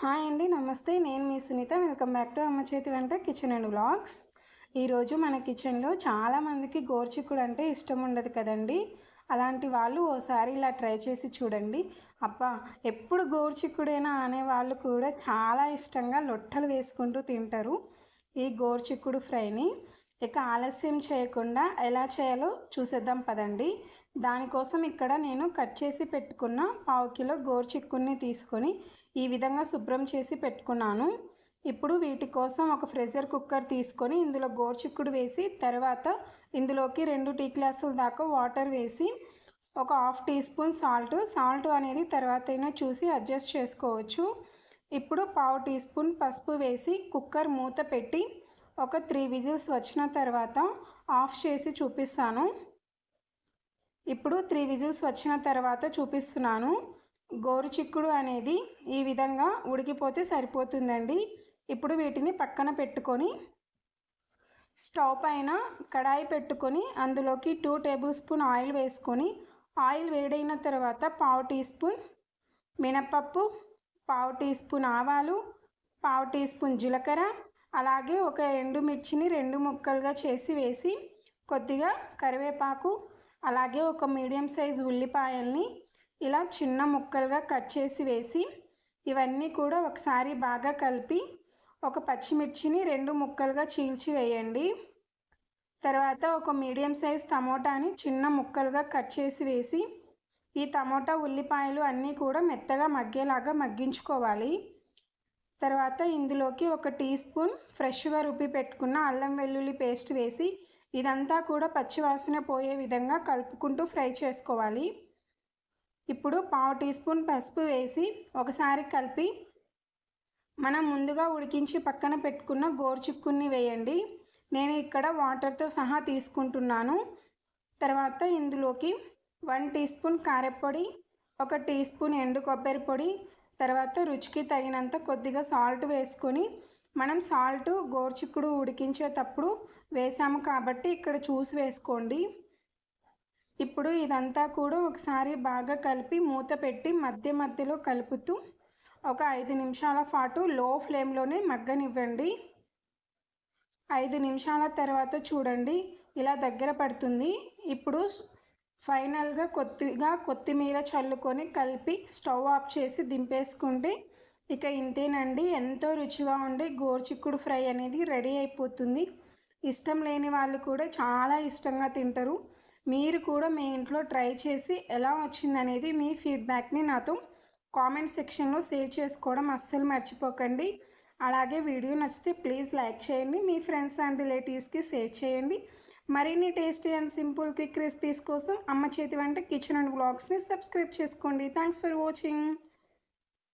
Hi అండి, నమస్తే. నేను మీ సునీత. వెల్కమ్ బ్యాక్ టు అమ్మ చేతి వంట కిచెన్ అండ్ వ్లాగ్స్. ఈరోజు మన కిచెన్లో చాలామందికి గోరుచిక్కుడు అంటే ఇష్టం ఉండదు కదండి. అలాంటి వాళ్ళు ఓసారి ఇలా ట్రై చేసి చూడండి. అబ్బా, ఎప్పుడు గోరుచిక్కుడేనా అనే వాళ్ళు కూడా చాలా ఇష్టంగా లొట్టలు వేసుకుంటూ తింటారు ఈ గోరుచిక్కుడు ఫ్రైని. ఇక ఆలస్యం చేయకుండా ఎలా చేయాలో చూసేద్దాం పదండి. దానికోసం ఇక్కడ నేను కట్ చేసి పెట్టుకున్న 1/2 కిలో గోరుచిక్కుడిని తీసుకొని ఈ విధంగా శుభ్రం చేసి పెట్టుకున్నాను. ఇప్పుడు వీటి కోసం ఒక ప్రెషర్ కుక్కర్ తీసుకొని ఇందులో గోరుచిక్కుడు వేసి తర్వాత ఇందులోకి 2 టీ గ్లాసుల దాకా వాటర్ వేసి ఒక 1/2 టీ స్పూన్ సాల్ట్ అనేది తర్వాత అయినా చూసి అడ్జస్ట్ చేసుకోవచ్చు. ఇప్పుడు 1/2 టీ స్పూన్ పసుపు వేసి కుక్కర్ మూత పెట్టి ఒక 3 విజిల్స్ వచ్చిన తర్వాత ఆఫ్ చేసి చూపిస్తాను. ఇప్పుడు 3 విజిల్స్ వచ్చిన తర్వాత చూపిస్తున్నాను. గోరుచిక్కుడు అనేది ఈ విధంగా ఉడికిపోతే సరిపోతుందండి. ఇప్పుడు వీటిని పక్కన పెట్టుకొని స్టవ్ పైన కడాయి పెట్టుకొని అందులోకి 2 టేబుల్ స్పూన్ ఆయిల్ వేసుకొని ఆయిల్ వేడైన తర్వాత 1/2 టీ స్పూన్ మినపప్పు, 1/2 టీ స్పూన్ ఆవాలు, 1/2 టీ స్పూన్ జీలకర్ర, అలాగే ఒక ఎండుమిర్చిని 2 ముక్కలుగా చేసి వేసి కొద్దిగా కరివేపాకు, అలాగే ఒక మీడియం సైజు ఉల్లిపాయల్ని ఇలా చిన్న ముక్కలుగా కట్ చేసి వేసి ఇవన్నీ కూడా ఒకసారి బాగా కలిపి ఒక పచ్చిమిర్చిని 2 ముక్కలుగా చీల్చి వేయండి. తర్వాత ఒక మీడియం సైజ్ టమోటాని చిన్న ముక్కలుగా కట్ చేసి వేసి ఈ టమోటా ఉల్లిపాయలు అన్నీ కూడా మెత్తగా మగ్గేలాగా మగ్గించుకోవాలి. తర్వాత ఇందులోకి 1 టీ స్పూన్ ఫ్రెష్గా రుబ్బి పెట్టుకున్న అల్లం వెల్లుల్లి పేస్ట్ వేసి ఇదంతా కూడా పచ్చివాసన పోయే విధంగా కలుపుకుంటూ ఫ్రై చేసుకోవాలి. ఇప్పుడు 1/2 టీ స్పూన్ పసుపు వేసి ఒకసారి కలిపి మనం ముందుగా ఉడికించి పక్కన పెట్టుకున్న గోరుచిక్కుడిని వేయండి. నేను ఇక్కడ వాటర్తో సహా తీసుకుంటున్నాను. తర్వాత ఇందులోకి 1 టీ స్పూన్ కారపొడి, 1 టీ స్పూన్ ఎండు కొబ్బరి పొడి, తర్వాత రుచికి తగినంత కొద్దిగా సాల్ట్ వేసుకొని మనం సాల్ట్ గోరుచిక్కుడు ఉడికించేటప్పుడు వేసాము కాబట్టి ఇక్కడ చూసి వేసుకోండి. ఇప్పుడు ఇదంతా కూడా ఒకసారి బాగా కలిపి మూత పెట్టి మధ్య మధ్యలో కలుపుతూ ఒక 5 నిమిషాల పాటు లో ఫ్లేమ్లోనే మగ్గనివ్వండి. 5 నిమిషాల తర్వాత చూడండి ఇలా దగ్గర పడుతుంది. ఇప్పుడు ఫైనల్గా కొత్తిమీర చల్లుకొని కలిపి స్టవ్ ఆఫ్ చేసి దింపేసుకుంటే ఇక ఇంతేనండి, ఎంతో రుచిగా ఉండే గోరుచిక్కుడు ఫ్రై అనేది రెడీ అయిపోతుంది. ఇష్టం లేని వాళ్ళు కూడా చాలా ఇష్టంగా తింటారు. మీరు కూడా మీ ఇంట్లో ట్రై చేసి ఎలా వచ్చిందనేది మీ ఫీడ్బ్యాక్ని నాతో కామెంట్ సెక్షన్లో షేర్ చేసుకోవడం అస్సలు మర్చిపోకండి. అలాగే వీడియో నచ్చితే ప్లీజ్ లైక్ చేయండి, మీ ఫ్రెండ్స్ అండ్ రిలేటివ్స్కి షేర్ చేయండి. మరిన్ని tasty and simple quick recipes కోసం అమ్మ చేతి వంట కిచెన్ అండ్ వ్లాగ్స్ని సబ్స్క్రైబ్ చేసుకోండి. Thanks for watching.